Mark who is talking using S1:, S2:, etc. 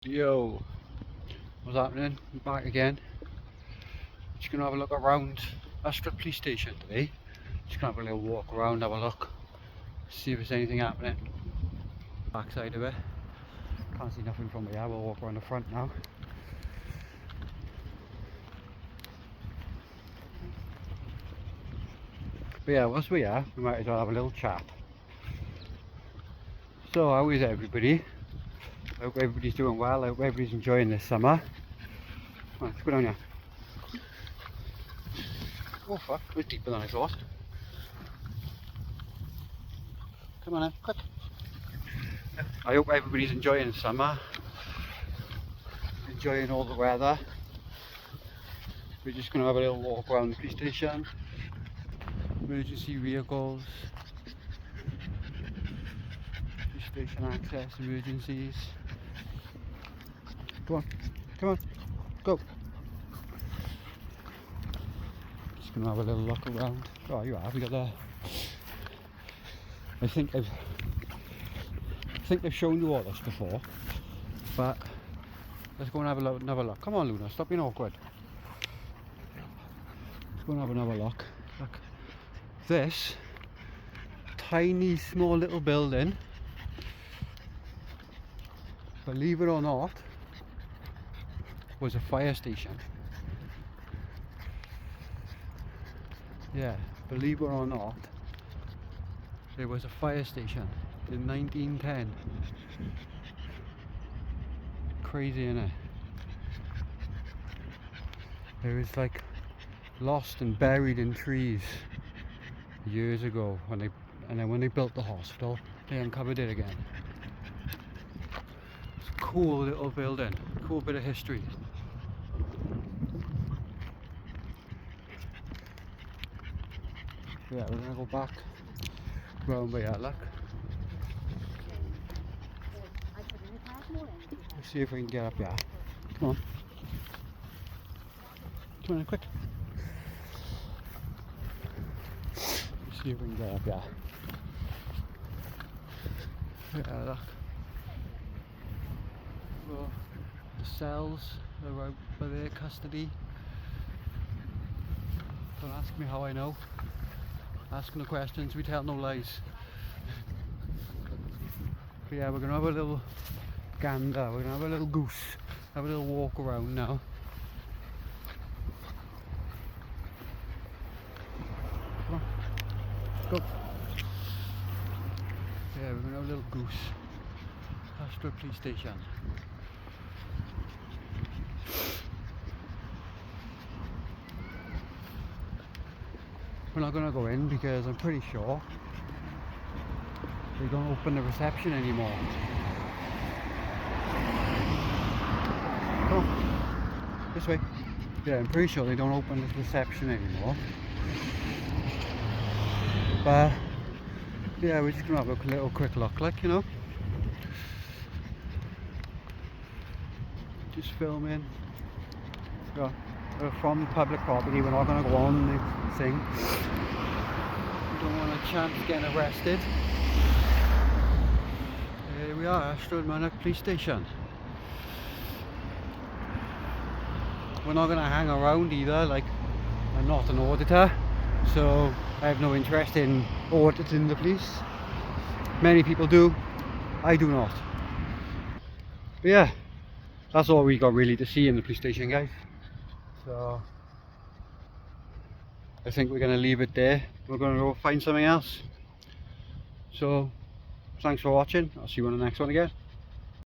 S1: Yo, what's happening? I'm back again. Just gonna have a look around Ystrad Police Station today. Just gonna have a little walk around, have a look, see if there's anything happening. Backside of it. Can't see nothing from here. We'll walk around the front now. But yeah, whilst we're here, we might as well have a little chat. So, how is everybody? I hope everybody's doing well. I hope everybody's enjoying this summer. Come on, let's go down here. Oh fuck, it was deeper than I thought. Come on then, quick. I hope everybody's enjoying summer. Enjoying all the weather. We're just going to have a little walk around the police station. Emergency vehicles. Police station access, emergencies. Come on, come on, go. Just going to have a little look around. Oh, you have, we got there. I think they've shown you all this before, but let's go and have another look. Come on, Luna, stop being awkward. Let's go and have another look. Look, this tiny, small little building, believe it or not, was a fire station. Yeah, believe it or not, there was a fire station in 1910. Crazy, innit? It was like lost and buried in trees years ago and then when they built the hospital, they uncovered it again. It's a cool little building, cool bit of history. Yeah, we're gonna go back round by that, look. Let's see if we can get up here. Come on. Come on, quick. Let's see if we can get up here. Yeah, look. Well, the cells are out by their custody. Don't ask me how I know. Ask no questions, we tell no lies. But yeah, we're gonna have a little gander, we're gonna have a little goose, have a little walk around now. Come on, go. Yeah, we're gonna have a little goose. Ystrad Police Station. We're not gonna go in because I'm pretty sure they don't open the reception anymore. Come on, this way. Yeah, I'm pretty sure they don't open this reception anymore. But yeah, we're just gonna have a little quick look, like, you know. Just filming. Yeah, we're from public property, we're not gonna go on the thing. We don't want a chance of getting arrested. Here we are, Ystrad Mynach Police Station. We're not going to hang around either, like, I'm not an auditor, so I have no interest in auditing the police. Many people do, I do not. But yeah, that's all we got really to see in the police station, guys. So I think we're going to leave it there. We're going to go find something else. So thanks for watching. I'll see you on the next one again.